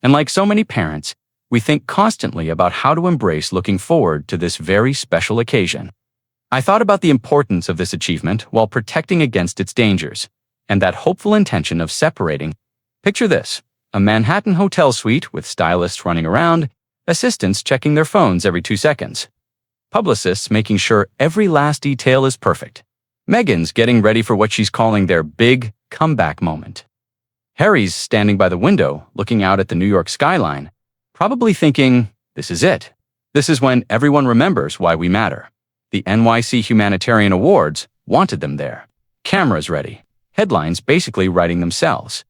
And like so many parents, we think constantly about how to embrace looking forward to this very special occasion. I thought about the importance of this achievement while protecting against its dangers, and that hopeful intention of separating. Picture this: a Manhattan hotel suite with stylists running around, assistants checking their phones every 2 seconds, publicists making sure every last detail is perfect. Meghan's getting ready for what she's calling their big comeback moment. Harry's standing by the window, looking out at the New York skyline, probably thinking, this is it. This is when everyone remembers why we matter. The NYC Humanitarian Awards wanted them there. Cameras ready. Headlines basically writing themselves.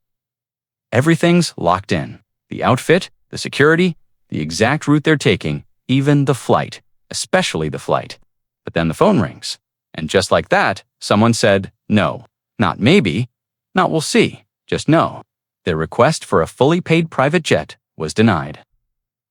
Everything's locked in. The outfit, the security, the exact route they're taking, even the flight, especially the flight. But then the phone rings. And just like that, someone said, no. Not maybe. Not we'll see. Just no. Their request for a fully paid private jet was denied.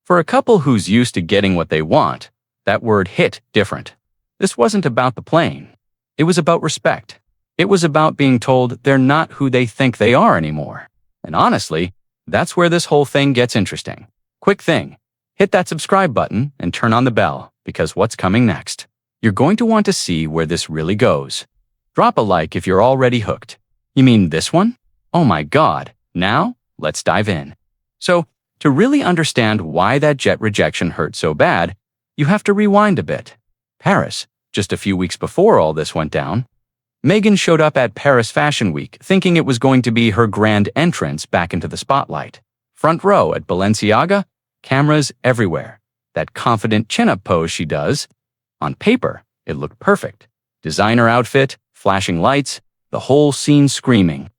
For a couple who's used to getting what they want, that word hit different. This wasn't about the plane. It was about respect. It was about being told they're not who they think they are anymore. And honestly, that's where this whole thing gets interesting. Quick thing, hit that subscribe button and turn on the bell, because what's coming next? You're going to want to see where this really goes. Drop a like if you're already hooked. You mean this one? Oh my God. Now, let's dive in. So, to really understand why that jet rejection hurt so bad, you have to rewind a bit. Paris, just a few weeks before all this went down, Meghan showed up at Paris Fashion Week thinking it was going to be her grand entrance back into the spotlight. Front row at Balenciaga, cameras everywhere. That confident chin-up pose she does. On paper, it looked perfect. Designer outfit, flashing lights, the whole scene screaming,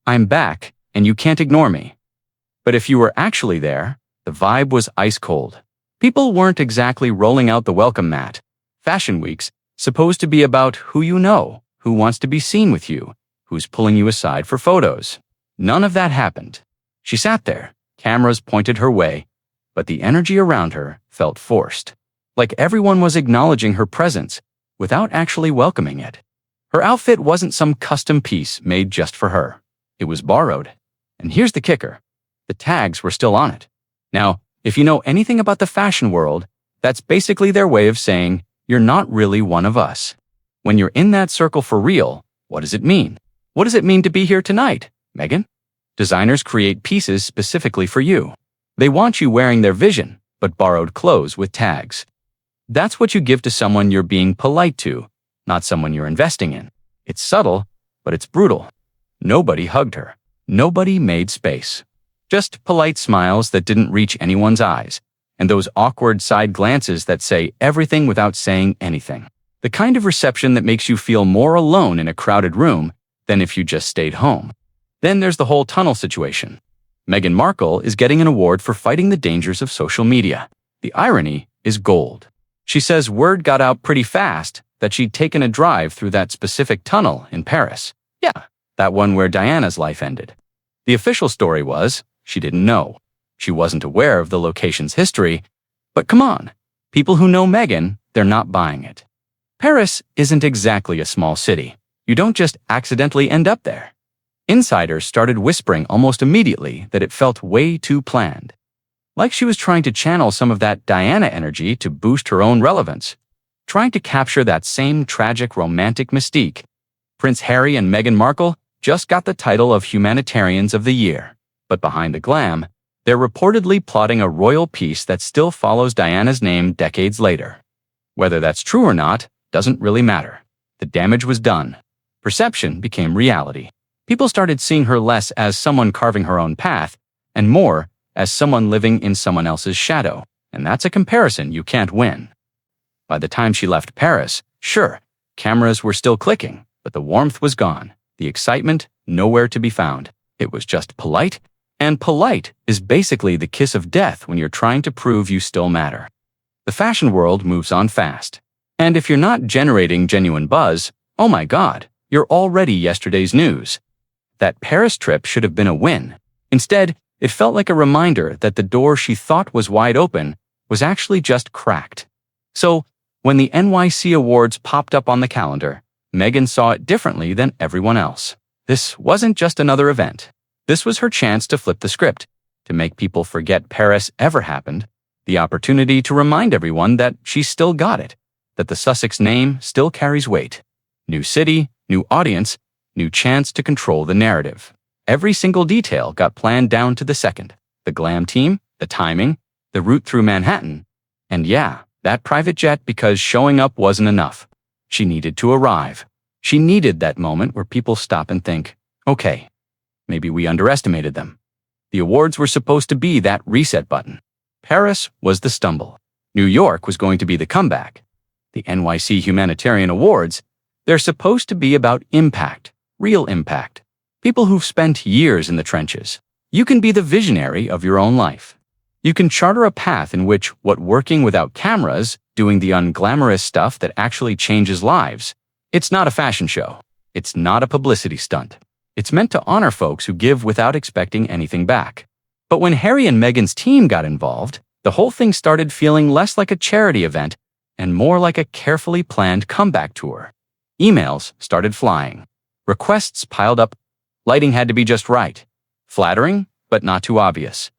I'm back, and you can't ignore me. But if you were actually there, the vibe was ice cold. People weren't exactly rolling out the welcome mat. Fashion Week's supposed to be about who you know, who wants to be seen with you, who's pulling you aside for photos. None of that happened. She sat there, cameras pointed her way, but the energy around her felt forced. Like everyone was acknowledging her presence without actually welcoming it. Her outfit wasn't some custom piece made just for her. It was borrowed. And here's the kicker. The tags were still on it. Now, if you know anything about the fashion world, that's basically their way of saying, you're not really one of us. When you're in that circle for real, what does it mean? What does it mean to be here tonight, Meghan? Designers create pieces specifically for you. They want you wearing their vision, but borrowed clothes with tags. That's what you give to someone you're being polite to, not someone you're investing in. It's subtle, but it's brutal. Nobody hugged her. Nobody made space. Just polite smiles that didn't reach anyone's eyes, and those awkward side glances that say everything without saying anything. The kind of reception that makes you feel more alone in a crowded room than if you just stayed home. Then there's the whole tunnel situation. Meghan Markle is getting an award for fighting the dangers of social media. The irony is gold. She says word got out pretty fast that she'd taken a drive through that specific tunnel in Paris. Yeah, that one where Diana's life ended. The official story was, she didn't know. She wasn't aware of the location's history. But come on, people who know Meghan, they're not buying it. Paris isn't exactly a small city. You don't just accidentally end up there. Insiders started whispering almost immediately that it felt way too planned. Like she was trying to channel some of that Diana energy to boost her own relevance. Trying to capture that same tragic romantic mystique. Prince Harry and Meghan Markle just got the title of Humanitarians of the Year. But behind the glam, they're reportedly plotting a royal peace that still follows Diana's name decades later. Whether that's true or not doesn't really matter. The damage was done. Perception became reality. People started seeing her less as someone carving her own path, and more as someone living in someone else's shadow. And that's a comparison you can't win. By the time she left Paris, sure, cameras were still clicking, but the warmth was gone. The excitement, nowhere to be found. It was just polite, and polite is basically the kiss of death when you're trying to prove you still matter. The fashion world moves on fast. And if you're not generating genuine buzz, oh my God, you're already yesterday's news. That Paris trip should have been a win. Instead, it felt like a reminder that the door she thought was wide open was actually just cracked. So, when the NYC Awards popped up on the calendar, Meghan saw it differently than everyone else. This wasn't just another event. This was her chance to flip the script, to make people forget Paris ever happened, the opportunity to remind everyone that she still got it, that the Sussex name still carries weight. New city, new audience, new chance to control the narrative. Every single detail got planned down to the second. The glam team, the timing, the route through Manhattan, and yeah, that private jet because showing up wasn't enough. She needed to arrive. She needed that moment where people stop and think, okay, maybe we underestimated them. The awards were supposed to be that reset button. Paris was the stumble. New York was going to be the comeback. The NYC Humanitarian Awards, they're supposed to be about impact, real impact. People who've spent years in the trenches. You can be the visionary of your own life. You can charter a path in which what working without cameras, doing the unglamorous stuff that actually changes lives. It's not a fashion show. It's not a publicity stunt. It's meant to honor folks who give without expecting anything back. But when Harry and Meghan's team got involved, the whole thing started feeling less like a charity event and more like a carefully planned comeback tour. Emails started flying. Requests piled up. Lighting had to be just right. Flattering, but not too obvious.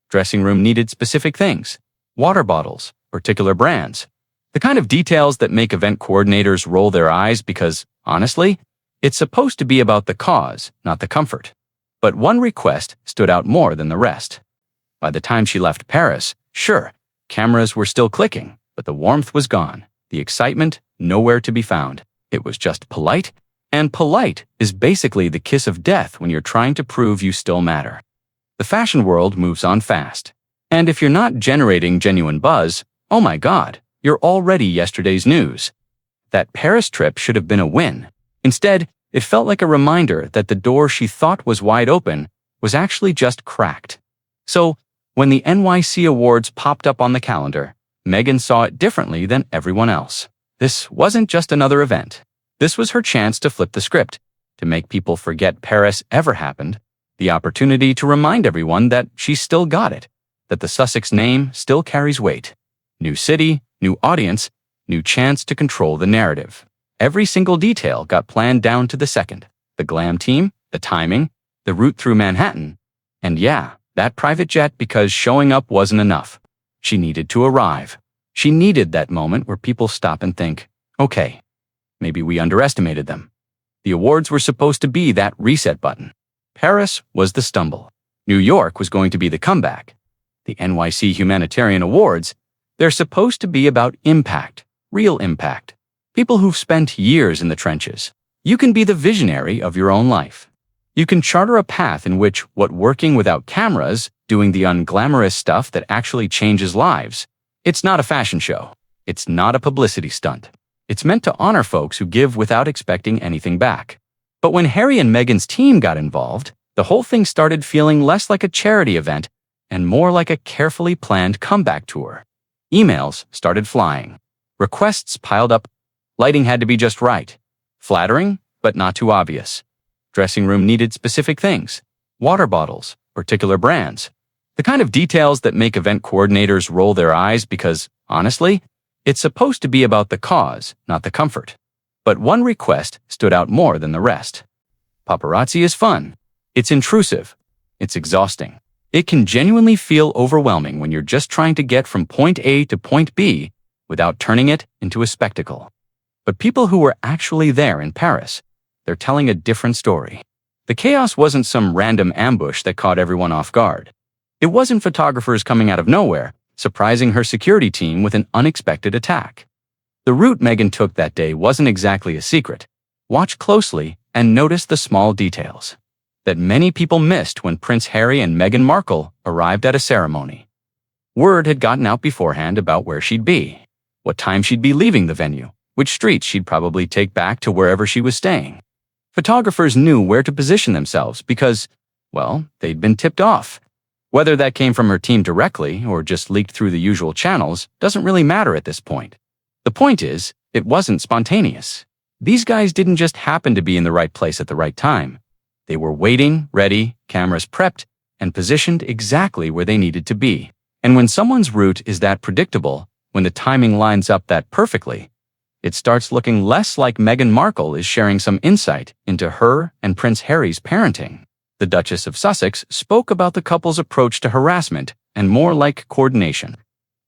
Dressing room needed specific things. Water bottles, particular brands. The kind of details that make event coordinators roll their eyes because, honestly, it's supposed to be about the cause, not the comfort. But one request stood out more than the rest. By the time she left Paris, sure, cameras were still clicking, but the warmth was gone. The excitement, nowhere to be found. It was just polite, and polite is basically the kiss of death when you're trying to prove you still matter. The fashion world moves on fast. And if you're not generating genuine buzz, oh my God, you're already yesterday's news. That Paris trip should have been a win. Instead, it felt like a reminder that the door she thought was wide open was actually just cracked. So, when the NYC Awards popped up on the calendar, Meghan saw it differently than everyone else. This wasn't just another event. This was her chance to flip the script, to make people forget Paris ever happened, the opportunity to remind everyone that she still got it, that the Sussex name still carries weight. New city, new audience, new chance to control the narrative. Every single detail got planned down to the second. The glam team, the timing, the route through Manhattan, and yeah, that private jet because showing up wasn't enough. She needed to arrive. She needed that moment where people stop and think, okay, maybe we underestimated them. The awards were supposed to be that reset button. Paris was the stumble. New York was going to be the comeback. The NYC Humanitarian Awards, they're supposed to be about impact, real impact. People who've spent years in the trenches. You can be the visionary of your own life. You can charter a path in which what working without cameras, doing the unglamorous stuff that actually changes lives. It's not a fashion show. It's not a publicity stunt. It's meant to honor folks who give without expecting anything back. But when Harry and Meghan's team got involved, the whole thing started feeling less like a charity event and more like a carefully planned comeback tour. Emails started flying. Requests piled up. Lighting had to be just right. Flattering, but not too obvious. Dressing room needed specific things. Water bottles, particular brands. The kind of details that make event coordinators roll their eyes because, honestly, it's supposed to be about the cause, not the comfort. But one request stood out more than the rest. Paparazzi is fun. It's intrusive. It's exhausting. It can genuinely feel overwhelming when you're just trying to get from point A to point B without turning it into a spectacle. But people who were actually there in Paris, they're telling a different story. The chaos wasn't some random ambush that caught everyone off guard. It wasn't photographers coming out of nowhere, surprising her security team with an unexpected attack. The route Meghan took that day wasn't exactly a secret. Watch closely and notice the small details that many people missed when Prince Harry and Meghan Markle arrived at a ceremony. Word had gotten out beforehand about where she'd be, what time she'd be leaving the venue, which streets she'd probably take back to wherever she was staying. Photographers knew where to position themselves because, well, they'd been tipped off. Whether that came from her team directly or just leaked through the usual channels doesn't really matter at this point. The point is, it wasn't spontaneous. These guys didn't just happen to be in the right place at the right time. They were waiting, ready, cameras prepped, and positioned exactly where they needed to be. And when someone's route is that predictable, when the timing lines up that perfectly, it starts looking less like Meghan Markle is sharing some insight into her and Prince Harry's parenting. The Duchess of Sussex spoke about the couple's approach to harassment and more like coordination.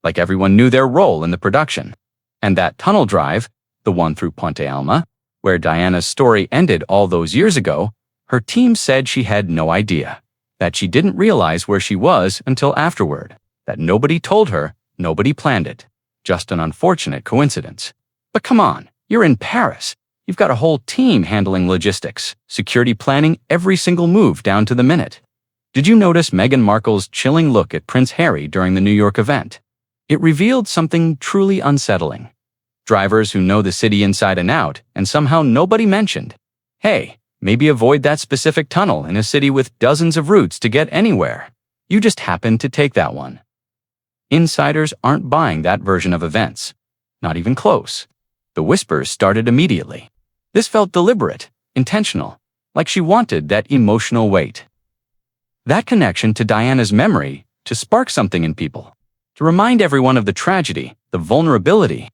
Like everyone knew their role in the production. And that tunnel drive, the one through Ponte Alma, where Diana's story ended all those years ago, her team said she had no idea. That she didn't realize where she was until afterward. That nobody told her, nobody planned it. Just an unfortunate coincidence. But come on, you're in Paris. You've got a whole team handling logistics, security planning every single move down to the minute. Did you notice Meghan Markle's chilling look at Prince Harry during the New York event? It revealed something truly unsettling. Drivers who know the city inside and out, and somehow nobody mentioned, hey, maybe avoid that specific tunnel in a city with dozens of routes to get anywhere. You just happened to take that one. Insiders aren't buying that version of events. Not even close. The whispers started immediately. This felt deliberate, intentional, like she wanted that emotional weight. That connection to Diana's memory to spark something in people, to remind everyone of the tragedy, the vulnerability.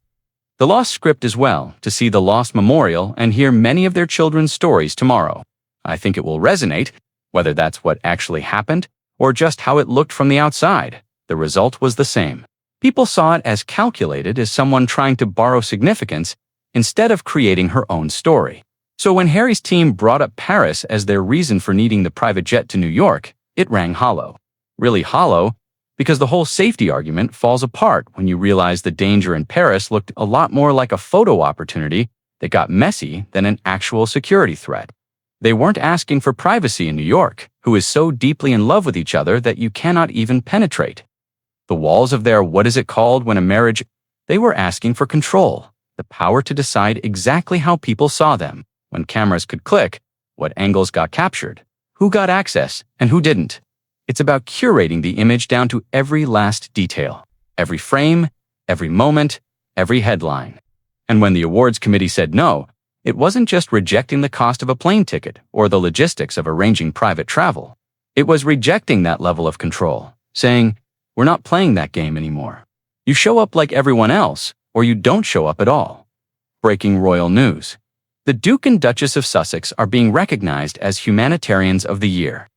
The lost script as well, to see the lost memorial and hear many of their children's stories tomorrow. I think it will resonate, whether that's what actually happened or just how it looked from the outside. The result was the same. People saw it as calculated as someone trying to borrow significance instead of creating her own story. So when Harry's team brought up Paris as their reason for needing the private jet to New York, it rang hollow. Really hollow, because the whole safety argument falls apart when you realize the danger in Paris looked a lot more like a photo opportunity that got messy than an actual security threat. They weren't asking for privacy in New York, who is so deeply in love with each other that you cannot even penetrate. The walls of their what is it called when a marriage, they were asking for control, the power to decide exactly how people saw them, when cameras could click, what angles got captured, who got access, and who didn't. It's about curating the image down to every last detail, every frame, every moment, every headline. And when the awards committee said no, it wasn't just rejecting the cost of a plane ticket or the logistics of arranging private travel. It was rejecting that level of control, saying, we're not playing that game anymore. You show up like everyone else, or you don't show up at all. Breaking royal news. The Duke and Duchess of Sussex are being recognized as Humanitarians of the Year.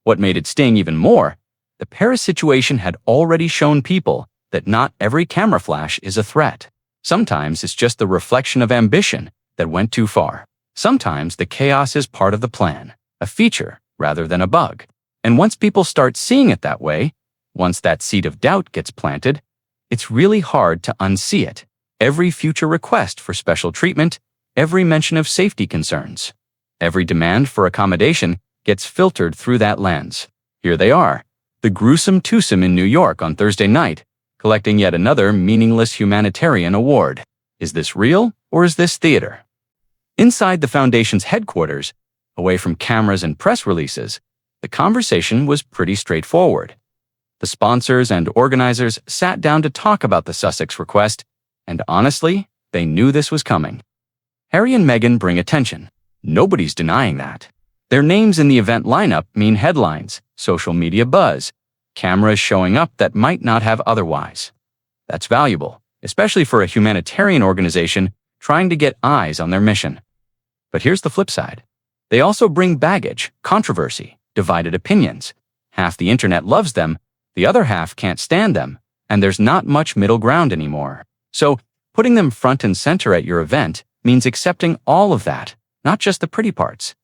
What made it sting even more, the Paris situation had already shown people that not every camera flash is a threat. Sometimes it's just the reflection of ambition that went too far. Sometimes the chaos is part of the plan, a feature rather than a bug. And once people start seeing it that way, once that seed of doubt gets planted, it's really hard to unsee it. Every future request for special treatment, every mention of safety concerns, every demand for accommodation gets filtered through that lens. Here they are, the gruesome twosome in New York on Thursday night, collecting yet another meaningless humanitarian award. Is this real, or is this theater? Inside the foundation's headquarters, away from cameras and press releases, the conversation was pretty straightforward. The sponsors and organizers sat down to talk about the Sussex request, and honestly, they knew this was coming. Harry and Meghan bring attention. Nobody's denying that. Their names in the event lineup mean headlines, social media buzz, cameras showing up that might not have otherwise. That's valuable, especially for a humanitarian organization trying to get eyes on their mission. But here's the flip side. They also bring baggage, controversy, divided opinions. Half the internet loves them, the other half can't stand them, and there's not much middle ground anymore. So, putting them front and center at your event means accepting all of that, not just the pretty parts.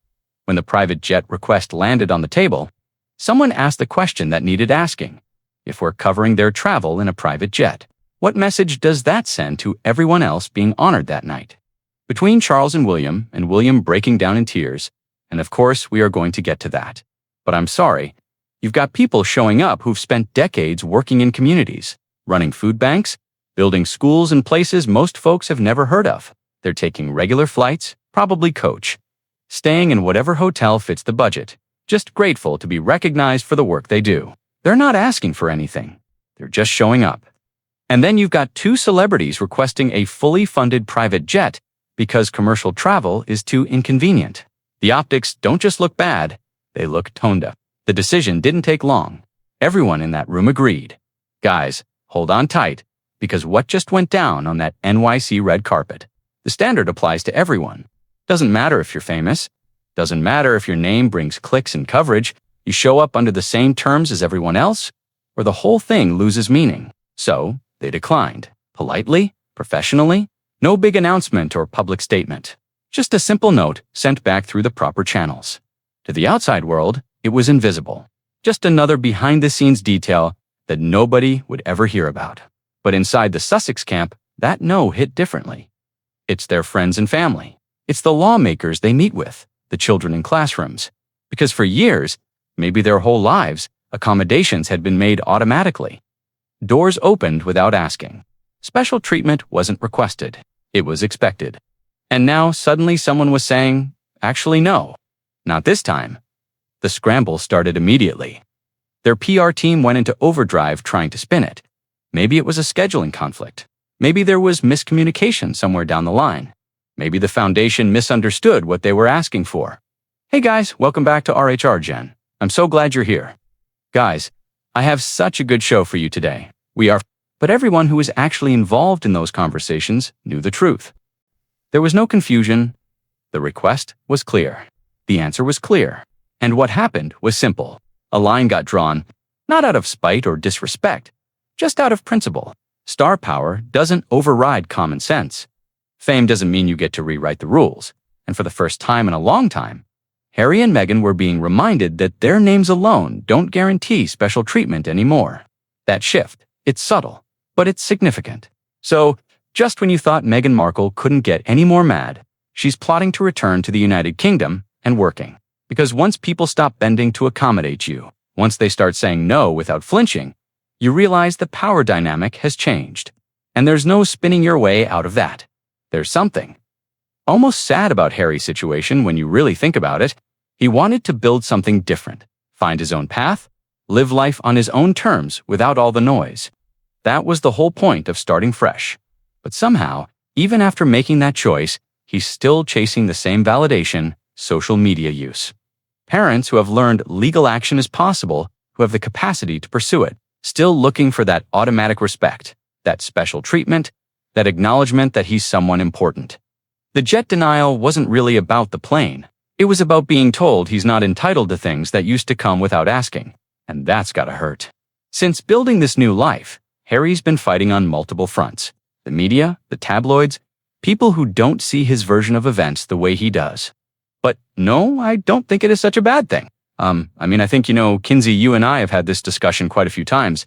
When the private jet request landed on the table, someone asked the question that needed asking. If we're covering their travel in a private jet, what message does that send to everyone else being honored that night? Between Charles and William breaking down in tears, and of course we are going to get to that. But I'm sorry, you've got people showing up who've spent decades working in communities, running food banks, building schools in places most folks have never heard of. They're taking regular flights, probably coach, staying in whatever hotel fits the budget, just grateful to be recognized for the work they do. They're not asking for anything. They're just showing up. And then you've got two celebrities requesting a fully funded private jet because commercial travel is too inconvenient. The optics don't just look bad, they look toned up. The decision didn't take long. Everyone in that room agreed. Guys, hold on tight, because what just went down on that NYC red carpet? The standard applies to everyone. Doesn't matter if you're famous. Doesn't matter if your name brings clicks and coverage, you show up under the same terms as everyone else, or the whole thing loses meaning. So, they declined. Politely, professionally, no big announcement or public statement. Just a simple note sent back through the proper channels. To the outside world, it was invisible. Just another behind-the-scenes detail that nobody would ever hear about. But inside the Sussex camp, that no hit differently. It's their friends and family. It's the lawmakers they meet with, the children in classrooms. Because for years, maybe their whole lives, accommodations had been made automatically. Doors opened without asking. Special treatment wasn't requested. It was expected. And now suddenly someone was saying, actually no, not this time. The scramble started immediately. Their PR team went into overdrive trying to spin it. Maybe it was a scheduling conflict. Maybe there was miscommunication somewhere down the line. Maybe the foundation misunderstood what they were asking for. Hey guys, welcome back to RHR Gen. I'm so glad you're here. Guys, I have such a good show for you today. But everyone who was actually involved in those conversations knew the truth. There was no confusion. The request was clear. The answer was clear. And what happened was simple. A line got drawn, not out of spite or disrespect, just out of principle. Star power doesn't override common sense. Fame doesn't mean you get to rewrite the rules. And for the first time in a long time, Harry and Meghan were being reminded that their names alone don't guarantee special treatment anymore. That shift, it's subtle, but it's significant. So, just when you thought Meghan Markle couldn't get any more mad, she's plotting to return to the United Kingdom and working. Because once people stop bending to accommodate you, once they start saying no without flinching, you realize the power dynamic has changed. And there's no spinning your way out of that. There's something almost sad about Harry's situation when you really think about it. He wanted to build something different, find his own path, live life on his own terms without all the noise. That was the whole point of starting fresh. But somehow, even after making that choice, he's still chasing the same validation, social media use. Parents who have learned legal action is possible, who have the capacity to pursue it, still looking for that automatic respect, that special treatment, that acknowledgement that he's someone important. The jet denial wasn't really about the plane. It was about being told he's not entitled to things that used to come without asking. And that's gotta hurt. Since building this new life, Harry's been fighting on multiple fronts. The media, the tabloids, people who don't see his version of events the way he does. But no, I don't think it is such a bad thing. I think, Kinsey, you and I have had this discussion quite a few times.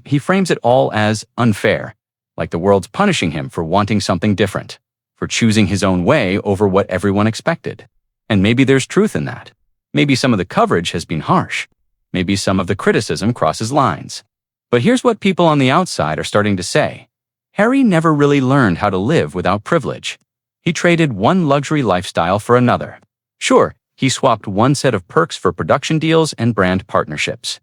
He frames it all as unfair, like the world's punishing him for wanting something different, for choosing his own way over what everyone expected. And maybe there's truth in that. Maybe some of the coverage has been harsh. Maybe some of the criticism crosses lines. But here's what people on the outside are starting to say. Harry never really learned how to live without privilege. He traded one luxury lifestyle for another. Sure, he swapped one set of perks for production deals and brand partnerships.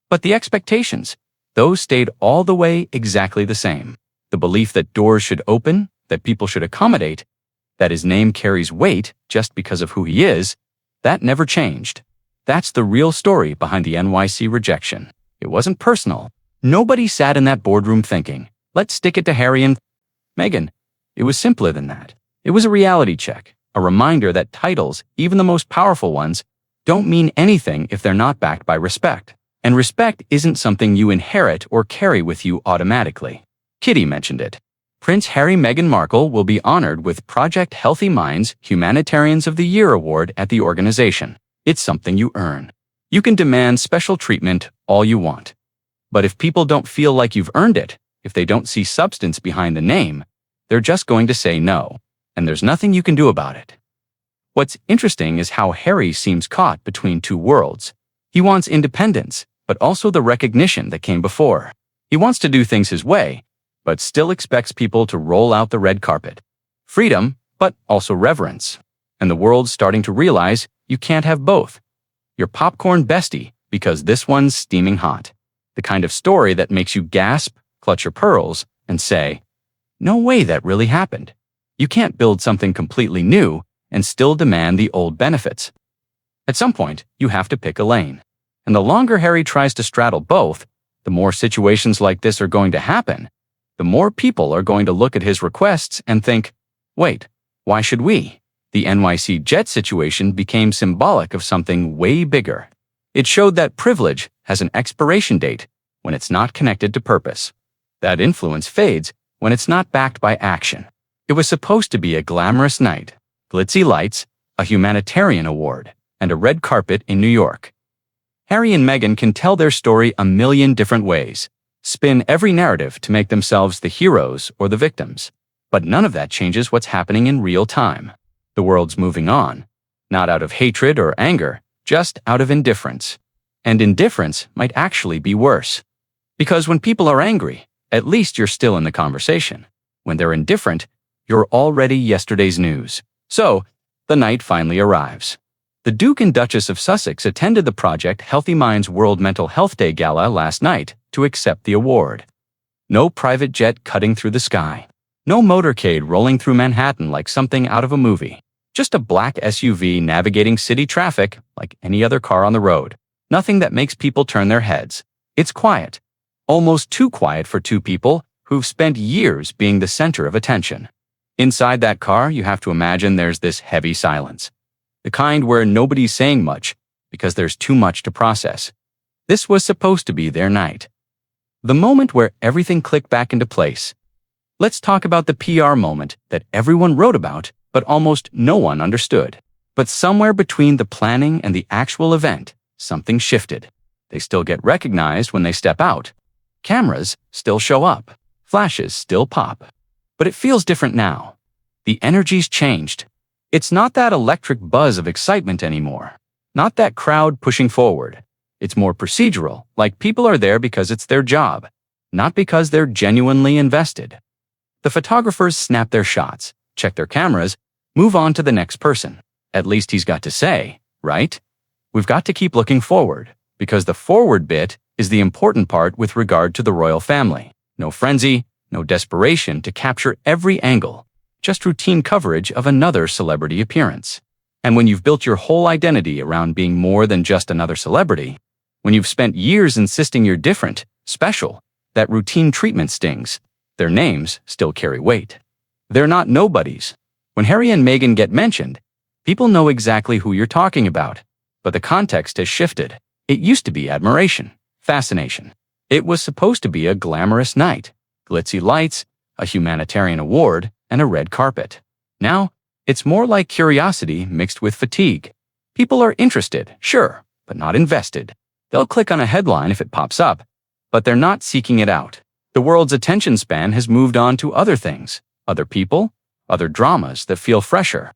But the expectations, those stayed all the way exactly the same. The belief that doors should open, that people should accommodate, that his name carries weight just because of who he is, that never changed. That's the real story behind the NYC rejection. It wasn't personal. Nobody sat in that boardroom thinking, let's stick it to Harry and Meghan. It was simpler than that. It was a reality check, a reminder that titles, even the most powerful ones, don't mean anything if they're not backed by respect. And respect isn't something you inherit or carry with you automatically. Kitty mentioned it. Prince Harry and Meghan Markle will be honored with Project Healthy Minds Humanitarians of the Year award at the organization. It's something you earn. You can demand special treatment all you want. But if people don't feel like you've earned it, if they don't see substance behind the name, they're just going to say no, and there's nothing you can do about it. What's interesting is how Harry seems caught between two worlds. He wants independence, but also the recognition that came before. He wants to do things his way, but still expects people to roll out the red carpet. Freedom, but also reverence. And the world's starting to realize you can't have both. You're popcorn bestie because this one's steaming hot. The kind of story that makes you gasp, clutch your pearls, and say, no way that really happened. You can't build something completely new and still demand the old benefits. At some point, you have to pick a lane. And the longer Harry tries to straddle both, the more situations like this are going to happen. The more people are going to look at his requests and think, wait, why should we? The NYC jet situation became symbolic of something way bigger. It showed that privilege has an expiration date when it's not connected to purpose. That influence fades when it's not backed by action. It was supposed to be a glamorous night, glitzy lights, a humanitarian award, and a red carpet in New York. Harry and Meghan can tell their story a million different ways, spin every narrative to make themselves the heroes or the victims. But none of that changes what's happening in real time. The world's moving on, not out of hatred or anger, just out of indifference. And indifference might actually be worse. Because when people are angry, at least you're still in the conversation. When they're indifferent, you're already yesterday's news. So, the night finally arrives. The Duke and Duchess of Sussex attended the Project Healthy Minds World Mental Health Day Gala last night to accept the award. No private jet cutting through the sky. No motorcade rolling through Manhattan like something out of a movie. Just a black SUV navigating city traffic like any other car on the road. Nothing that makes people turn their heads. It's quiet. Almost too quiet for two people who've spent years being the center of attention. Inside that car, you have to imagine there's this heavy silence. The kind where nobody's saying much because there's too much to process. This was supposed to be their night. The moment where everything clicked back into place. Let's talk about the PR moment that everyone wrote about, but almost no one understood. But somewhere between the planning and the actual event, something shifted. They still get recognized when they step out. Cameras still show up. Flashes still pop. But it feels different now. The energy's changed. It's not that electric buzz of excitement anymore. Not that crowd pushing forward. It's more procedural, like people are there because it's their job, not because they're genuinely invested. The photographers snap their shots, check their cameras, move on to the next person. At least he's got to say, right? We've got to keep looking forward, because the forward bit is the important part with regard to the royal family. No frenzy, no desperation to capture every angle. Just routine coverage of another celebrity appearance. And when you've built your whole identity around being more than just another celebrity, when you've spent years insisting you're different, special, that routine treatment stings. Their names still carry weight. They're not nobodies. When Harry and Meghan get mentioned, people know exactly who you're talking about. But the context has shifted. It used to be admiration, fascination. It was supposed to be a glamorous night, glitzy lights, a humanitarian award, and a red carpet. Now, it's more like curiosity mixed with fatigue. People are interested, sure, but not invested. They'll click on a headline if it pops up, but they're not seeking it out. The world's attention span has moved on to other things, other people, other dramas that feel fresher.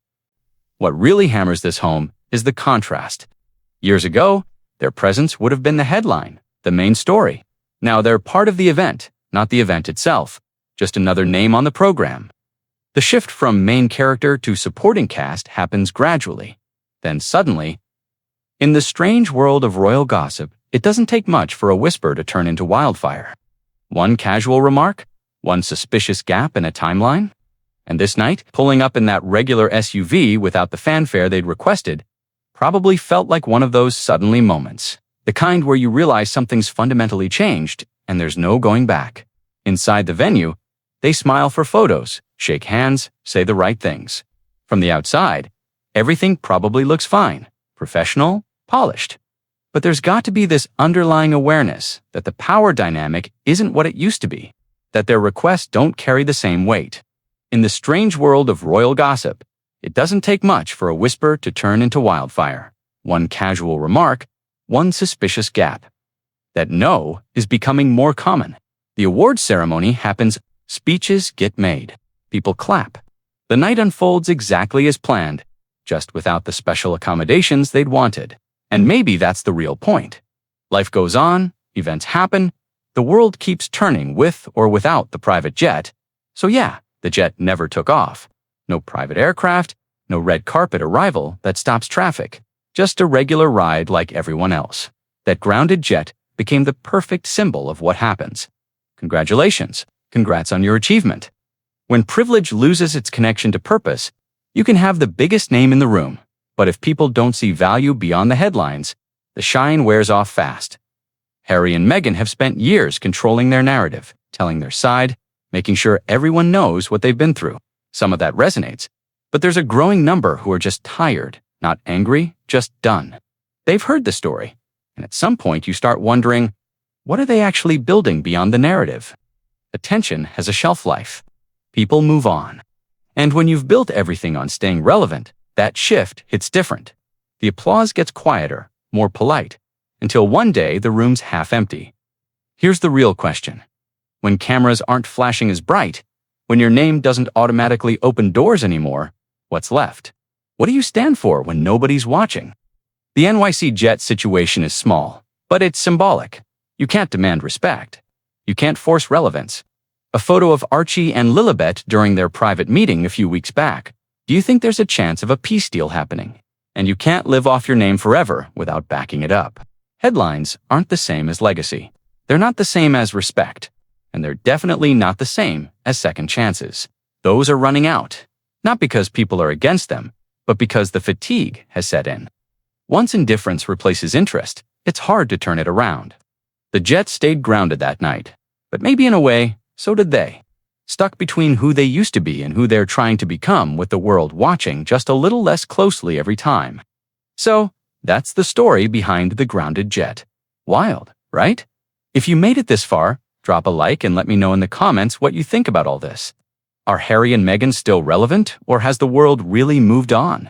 What really hammers this home is the contrast. Years ago, their presence would have been the headline, the main story. Now they're part of the event, not the event itself, just another name on the program. The shift from main character to supporting cast happens gradually. Then suddenly, in the strange world of royal gossip, it doesn't take much for a whisper to turn into wildfire. One casual remark, one suspicious gap in a timeline, and this night, pulling up in that regular SUV without the fanfare they'd requested, probably felt like one of those suddenly moments. The kind where you realize something's fundamentally changed and there's no going back. Inside the venue, they smile for photos, shake hands, say the right things. From the outside, everything probably looks fine, professional, polished. But there's got to be this underlying awareness that the power dynamic isn't what it used to be, that their requests don't carry the same weight. In the strange world of royal gossip, it doesn't take much for a whisper to turn into wildfire. One casual remark, one suspicious gap. That no is becoming more common. The awards ceremony happens, speeches get made. People clap. The night unfolds exactly as planned, just without the special accommodations they'd wanted. And maybe that's the real point. Life goes on, events happen, the world keeps turning with or without the private jet. So yeah, the jet never took off. No private aircraft, no red carpet arrival that stops traffic. Just a regular ride like everyone else. That grounded jet became the perfect symbol of what happens. Congratulations. Congrats on your achievement. When privilege loses its connection to purpose, you can have the biggest name in the room, but if people don't see value beyond the headlines, the shine wears off fast. Harry and Meghan have spent years controlling their narrative, telling their side, making sure everyone knows what they've been through. Some of that resonates, But there's a growing number who are just tired, not angry, just done. They've heard the story, and at some point you start wondering, what are they actually building beyond the narrative? Attention has a shelf life. People move on. And when you've built everything on staying relevant, that shift hits different. The applause gets quieter, more polite, until one day the room's half empty. Here's the real question. When cameras aren't flashing as bright, when your name doesn't automatically open doors anymore, what's left? What do you stand for when nobody's watching? The NYC jet situation is small, but it's symbolic. You can't demand respect. You can't force relevance. A photo of Archie and Lilibet during their private meeting a few weeks back. Do you think there's a chance of a peace deal happening? And you can't live off your name forever without backing it up. Headlines aren't the same as legacy. They're not the same as respect. And they're definitely not the same as second chances. Those are running out. Not because people are against them, but because the fatigue has set in. Once indifference replaces interest, it's hard to turn it around. The Jets stayed grounded that night, but maybe in a way, so did they. Stuck between who they used to be and who they're trying to become, with the world watching just a little less closely every time. So, that's the story behind the grounded Jet. Wild, right? If you made it this far, drop a like and let me know in the comments what you think about all this. Are Harry and Meghan still relevant, or has the world really moved on?